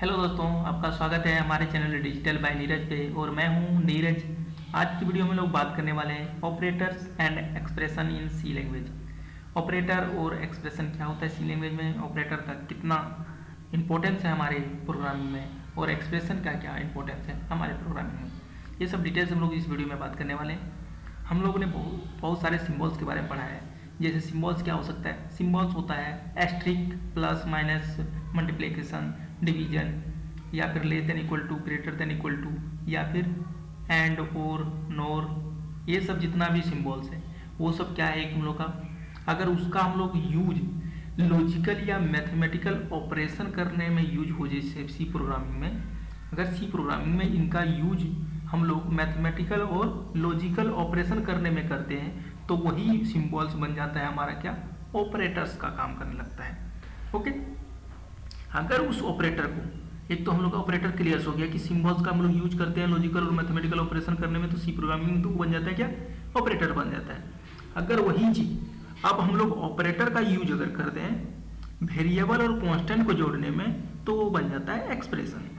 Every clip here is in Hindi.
हेलो दोस्तों, आपका स्वागत है हमारे चैनल डिजिटल बाय नीरज पे और मैं हूं नीरज। आज की वीडियो में लोग बात करने वाले हैं operators and expression in C language. Operator और एक्सप्रेशन क्या होता है सी लैंग्वेज में, ऑपरेटर का कितना इंपॉर्टेंस है हमारे प्रोग्रामिंग में और एक्सप्रेशन का क्या इंपॉर्टेंस है हमारे प्रोग्रामिंग में, ये सब डिटेल्स हम लोग इस वीडियो में बात करने वाले हैं। हम लोगों ने बहुत सारे सिम्बॉल्स के बारे में पढ़ा है। जैसे सिम्बॉल्स क्या हो सकता है, सिम्बॉल्स होता है asterisk, plus minus, multiplication, division, या फिर less than equal to, greater than equal to, या फिर एंड और नोर। ये सब जितना भी सिम्बॉल्स है वो सब क्या है, एक हम लोग का अगर उसका हम लोग यूज लॉजिकल या मैथमेटिकल ऑपरेशन करने में यूज हो, जैसे सी प्रोग्रामिंग में, अगर सी प्रोग्रामिंग में इनका यूज हम लोग मैथमेटिकल और लॉजिकल ऑपरेशन करने में करते हैं तो वही सिम्बॉल्स बन जाता है हमारा क्या, ऑपरेटर्स का काम करने लगता है। ओके, अगर उस ऑपरेटर को, एक तो हम लोग का ऑपरेटर क्लियर हो गया कि सिम्बॉल्स का हम लोग यूज करते हैं लॉजिकल और मैथमेटिकल ऑपरेशन करने में, तो सी प्रोग्रामिंग में तो बन जाता है क्या, ऑपरेटर बन जाता है। अगर वही चीज अब हम लोग ऑपरेटर का यूज अगर करते हैं वेरिएबल और कांस्टेंट को जोड़ने में तो वो बन जाता है एक्सप्रेशन।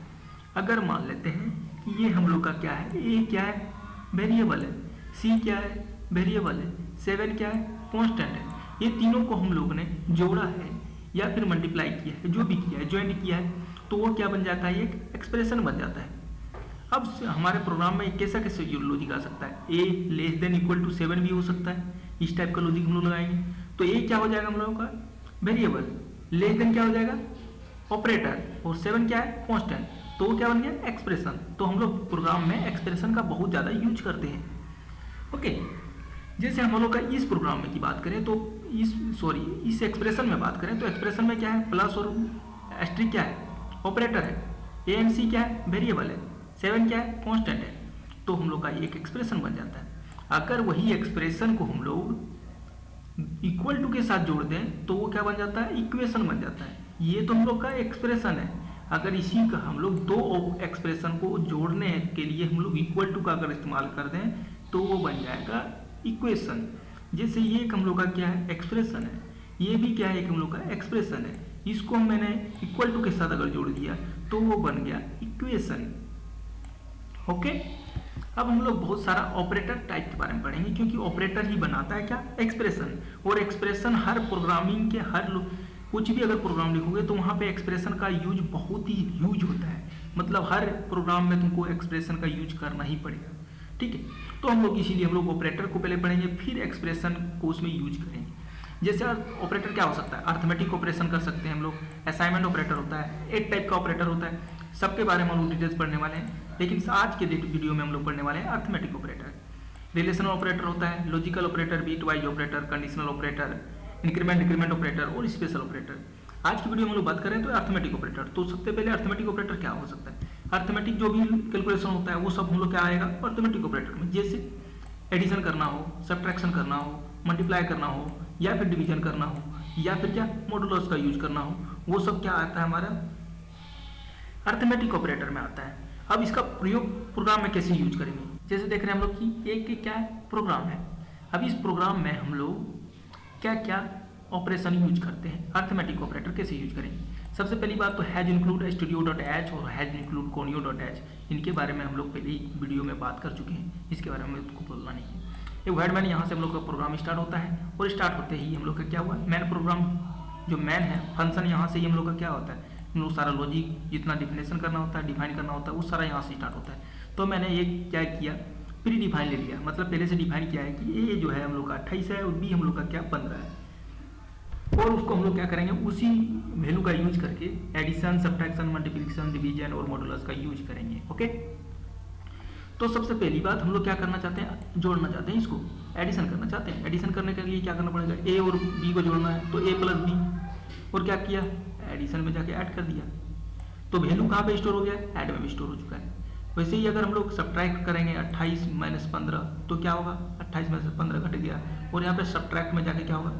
अगर मान लेते हैं कि ये हम लोग का क्या है, ए क्या है, वेरिएबल है, सी क्या है, वेरिएबल है, 7 क्या है, कांस्टेंट है, ये तीनों को हम लोग ने जोड़ा है या फिर मल्टीप्लाई किया है, जो भी किया है, ज्वाइंट किया है, तो वो क्या बन जाता है, एक एक्सप्रेशन बन जाता है। अब हमारे प्रोग्राम में कैसा कैसे लॉजिक आ सकता है, ए लेस देन इक्वल टू 7 भी हो सकता है, इस टाइप का लॉजिक हम लोग लगाएंगे। तो ए क्या हो जाएगा हम लोगों का, वेरिएबल, लेस देन क्या हो जाएगा, ऑपरेटर, और 7 क्या है, कांस्टेंट, तो वो क्या बन गया, एक्सप्रेशन। तो हम लोग प्रोग्राम में एक्सप्रेशन का बहुत ज़्यादा यूज करते हैं। ओके, जैसे हम लोग का इस प्रोग्राम में की बात करें तो इस एक्सप्रेशन में बात करें तो एक्सप्रेशन में क्या है, प्लस और एस्ट्रिक क्या है, ऑपरेटर है, ए एंड सी क्या है, वेरिएबल है, 7 क्या है, कांस्टेंट है, तो हम लोग का एक एक्सप्रेशन बन जाता है। अगर वही एक्सप्रेशन को हम लोग इक्वल टू के साथ जोड़ दें तो वो क्या बन जाता है, इक्वेशन बन जाता है। ये तो हम लोग का एक्सप्रेशन है। अगर इसी का हम लोग दो एक्सप्रेशन को जोड़ने के लिए हम लोग इक्वल टू का अगर इस्तेमाल कर दें तो वो बन जाएगा इक्वेशन। जैसे ये एक हम लोग का क्या है, एक्सप्रेशन है, ये भी क्या है, एक हम लोग का एक्सप्रेशन है, इसको मैंने इक्वल टू के साथ अगर जोड़ दिया तो वो बन गया इक्वेशन। ओके, अब हम लोग बहुत सारा ऑपरेटर टाइप के बारे में पढ़ेंगे क्योंकि ऑपरेटर ही बनाता है क्या, एक्सप्रेशन। और एक्सप्रेशन हर प्रोग्रामिंग के कुछ भी अगर प्रोग्राम लिखोगे तो वहाँ पे एक्सप्रेशन का यूज बहुत ही यूज होता है, मतलब हर प्रोग्राम में तुमको एक्सप्रेशन का यूज करना ही पड़ेगा। ठीक है, तो हम लोग इसीलिए हम लोग ऑपरेटर को पहले पढ़ेंगे फिर एक्सप्रेशन को उसमें यूज करेंगे। जैसे ऑपरेटर क्या हो सकता है, अर्थमेटिक ऑपरेशन कर सकते हैं हम लोग, असाइनमेंट ऑपरेटर होता है, एक टाइप का ऑपरेटर होता है, सबके बारे में हम लोग डिटेल्स पढ़ने वाले हैं। लेकिन आज के वीडियो में हम लोग पढ़ने वाले हैं अर्थमेटिक ऑपरेटर। रिलेशनल ऑपरेटर होता है, logical operator, bitwise operator, conditional operator, increment decrement operator और स्पेशल ऑपरेटर। आज की वीडियो में हम लोग बात करें तो अर्थमेटिक ऑपरेटर। तो सबसे पहले अर्थमेटिक ऑपरेटर क्या हो सकता है, अर्थमेटिक जो भी कैलकुलेशन होता है वो सब हम लोग क्या आएगा अर्थमेटिक ऑपरेटर में। जैसे एडिशन करना हो, सब्ट्रैक्शन करना हो, मल्टीप्लाई करना हो, या फिर डिवीजन करना हो, या फिर क्या मॉडुलस का यूज करना हो, वो सब क्या आता है हमारा अर्थमेटिक ऑपरेटर में आता है। अब इसका प्रयोग प्रोग्राम में कैसे यूज करेंगे, जैसे देख रहे हैं हम लोग कि एक क्या है, प्रोग्राम है। अब इस प्रोग्राम में हम लोग क्या क्या ऑपरेशन यूज करते हैं, अर्थमेटिक ऑपरेटर कैसे यूज करेंगे। सबसे पहली बात तो हैज इंक्लूड studio.h और हैज इंक्लूड conio.h, इनके बारे में हम लोग पहले ही वीडियो में बात कर चुके हैं, इसके बारे में उसको बोलना नहीं है। ये वर्ड मैन, यहाँ से हम लोग का प्रोग्राम स्टार्ट होता है और स्टार्ट होते ही हम लोग का क्या हुआ, मैन प्रोग्राम, जो मैन है फंक्शन, यहाँ से ही हम लोग का क्या होता है, हम लोग सारा लॉजिक जितना डिफिनेशन करना होता है, डिफाइन करना होता है, वो सारा यहाँ से स्टार्ट होता है। तो मैंने ये क्या किया, प्री डिफाइन ले लिया, मतलब पहले से डिफाइन किया है कि ए जो है हम लोग का 28 है और बी हम लोग का क्या 15 है, और उसको हम लोग क्या करेंगे, उसी वैल्यू का यूज करके एडिशन, सब्ट्रैक्शन, मल्टीप्लिकेशन, डिवीजन और मॉडुलस का यूज करेंगे। ओके, तो सबसे पहली बात हम लोग क्या करना चाहते हैं, जोड़ना चाहते हैं, इसको एडिशन करना चाहते हैं। एडिशन करने के लिए क्या करना पड़ेगा, ए और बी को जोड़ना है, तो ए प्लस बी, और क्या किया, एडिशन में जाके ऐड कर दिया, तो वैल्यू कहाँ पे स्टोर हो गया, ऐड में भी स्टोर हो चुका है। वैसे ही अगर हम लोग सब्ट्रैक्ट करेंगे 28 माइनस 15 तो क्या होगा, 28 में से 15 घट गया, और यहाँ पे सब्ट्रैक्ट में जाके क्या होगा,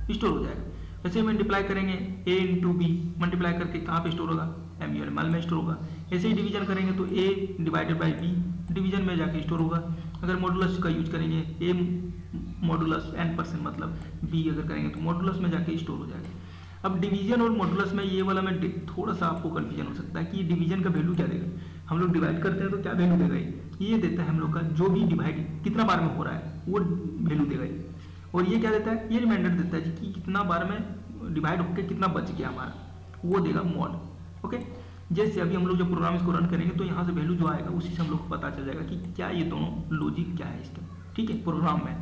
स्टोर हो जाएगा। वैसे मल्टीप्लाई करेंगे a इंटू बी, मल्टीप्लाई करके कहाँ पे स्टोर होगा, MUL में स्टोर होगा। ऐसे ही डिवीजन करेंगे तो a divided by b, division में जाके स्टोर होगा। अगर मॉडुलस का यूज करेंगे a मॉडुलस n%, मतलब b अगर करेंगे तो मॉडुलस में जाके स्टोर हो जाएगा। अब डिवीजन और मॉडुलस में ये वाला में थोड़ा सा आपको कन्फ्यूजन हो सकता है कि डिवीजन का वैल्यू क्या देगा। हम लोग डिवाइड करते हैं तो क्या वैल्यू देगा, ये देता है हम लोग का जो भी डिवाइड कितना बार में हो रहा है वो वैल्यू देगा। और ये क्या देता है, ये रिमाइंडर देता है कि कितना बार में डिवाइड होकर कितना बच गया हमारा, वो देगा मॉड। ओके, जैसे अभी हम लोग जब प्रोग्राम इसको रन करेंगे तो यहाँ से वैल्यू जो आएगा उसी से हम लोग को पता चल जाएगा कि क्या ये दोनों लॉजिक क्या है इसका, ठीक है, प्रोग्राम में।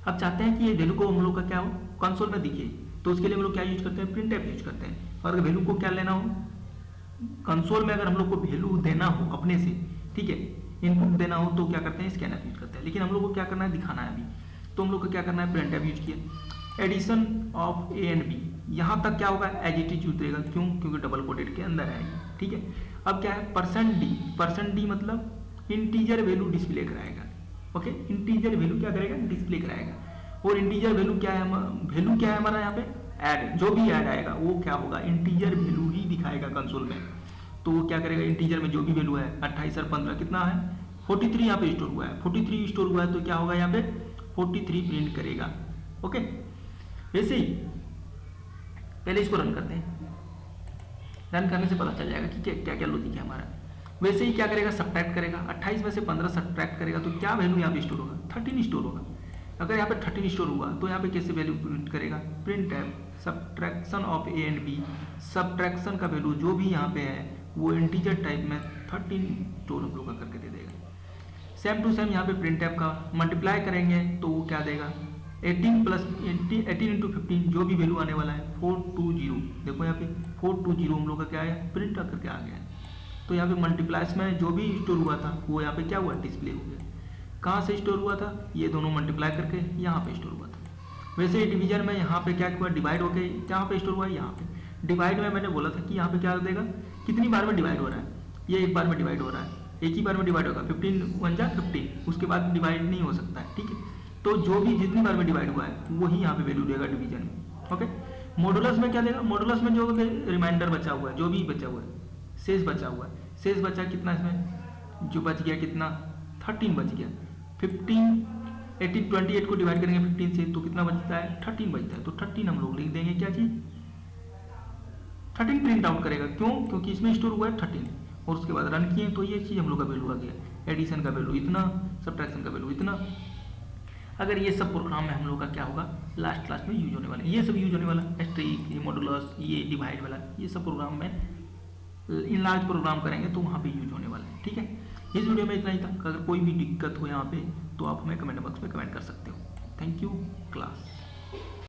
अब चाहते हैं कि ये वैल्यू को हम लोग का क्या हो, कंसोल में दिखे, तो उसके लिए हम लोग क्या यूज करते हैं, प्रिंट यूज करते हैं। और अगर वैल्यू को क्या लेना हो कंसोल में, अगर हम लोग को वैल्यू देना हो अपने से, ठीक है, इनपुट देना हो तो क्या करते हैं, स्कैनफ यूज करते हैं। लेकिन हम लोग को क्या करना है, दिखाना है अभी, तो हम लोग को क्या करना है, प्रिंट यूज किया। Addition of A and B, यहाँ तक क्या होगा, एज इट इज उतरेगा, क्यों, क्योंकि डबल कोटेड के अंदर है, ठीक है। अब क्या है, परसेंट डी मतलब इंटीजर वैल्यू डिस्प्ले कराएगा। ओके, इंटीजर वैल्यू क्या करेगा, डिस्प्ले कराएगा। और इंटीजर वैल्यू क्या है, वैल्यू क्या है हमारा यहाँ पे, ऐड, जो भी ऐड आएगा वो क्या होगा, इंटीजर वैल्यू ही दिखाएगा कंसोल में। तो वो क्या करेगा, इंटीजर में जो भी वैल्यू है 28 और 15 कितना है, 43 यहाँ पे स्टोर हुआ है, 43 स्टोर हुआ है, तो क्या होगा यहाँ पे 43 प्रिंट करेगा। ओके, वैसे ही पहले इसको रन करते हैं, रन करने से पता चल जाएगा कि क्या क्या लॉजिक है हमारा। वैसे ही क्या करेगा, सब्ट्रैक्ट करेगा, 28 में से 15 सब्ट्रैक्ट करेगा तो क्या वैल्यू यहाँ पे स्टोर होगा, 13 स्टोर होगा। अगर यहाँ पे 13 स्टोर हुआ तो यहाँ पे कैसे वैल्यू प्रिंट करेगा, प्रिंट है subtraction of A and B, subtraction का वैल्यू जो भी यहाँ पे है वो इंटीजर टाइप में 13 स्टोर हम लोग का करके दे देगा। सेम टू सेम यहाँ पे प्रिंट का मल्टीप्लाई करेंगे तो वो क्या देगा, 18 प्लस 18 इंटू 15 जो भी वैल्यू आने वाला है 420, देखो यहाँ पे 420 हम लोग का क्या है, प्रिंट करके आ गया है। तो यहाँ पे मल्टीप्लाइज में जो भी स्टोर हुआ था वो यहाँ पे क्या हुआ, डिस्प्ले हो गया। कहाँ से स्टोर हुआ था, ये दोनों मल्टीप्लाई करके यहाँ पे स्टोर हुआ था। वैसे ही डिवीजन में यहाँ पे क्या हुआ, डिवाइड होके यहाँ पे स्टोर हुआ है। यहाँ पे डिवाइड में मैंने बोला था कि यहाँ पे क्या देगा, कितनी बार में डिवाइड हो रहा है, ये एक बार में डिवाइड हो रहा है, एक ही बार में डिवाइड होगा, 15 1 जा 15, उसके बाद डिवाइड नहीं हो सकता है, ठीक है। तो जो भी जितनी बार में डिवाइड हुआ है वही यहाँ पे वैल्यू देगा डिवीजन में। ओके, मॉडुलस में क्या देगा, मॉडुलस में जो रिमाइंडर बचा हुआ है, जो भी बचा हुआ है, शेष बचा हुआ है, शेष बचा कितना इसमें, जो बच गया कितना, 13 बच गया। 28 को डिवाइड करेंगे 15 से तो कितना बचता है, 13 बचता है। तो 13 हम लोग लिख देंगे, क्या चीज, 13 प्रिंट आउट करेगा, क्यों, क्योंकि इसमें स्टोर हुआ है 13। और उसके बाद रन किए तो ये चीज हम लोग का वैल्यू आ गया, एडिशन का वैल्यू इतना, सब्ट्रैक्शन का वैल्यू इतना। अगर ये सब प्रोग्राम में हम लोग का क्या होगा, लास्ट क्लास में यूज होने वाला, ये सब यूज होने वाला, एस्ट्रिक, ये मॉडुलस, ये डिवाइड वाला, ये सब प्रोग्राम में इन लार्ज प्रोग्राम करेंगे तो वहाँ पे यूज होने वाला है, ठीक है। इस वीडियो में इतना ही था। अगर कोई भी दिक्कत हो यहाँ पे तो आप हमें कमेंट बॉक्स में कमेंट कर सकते हो। Thank you class.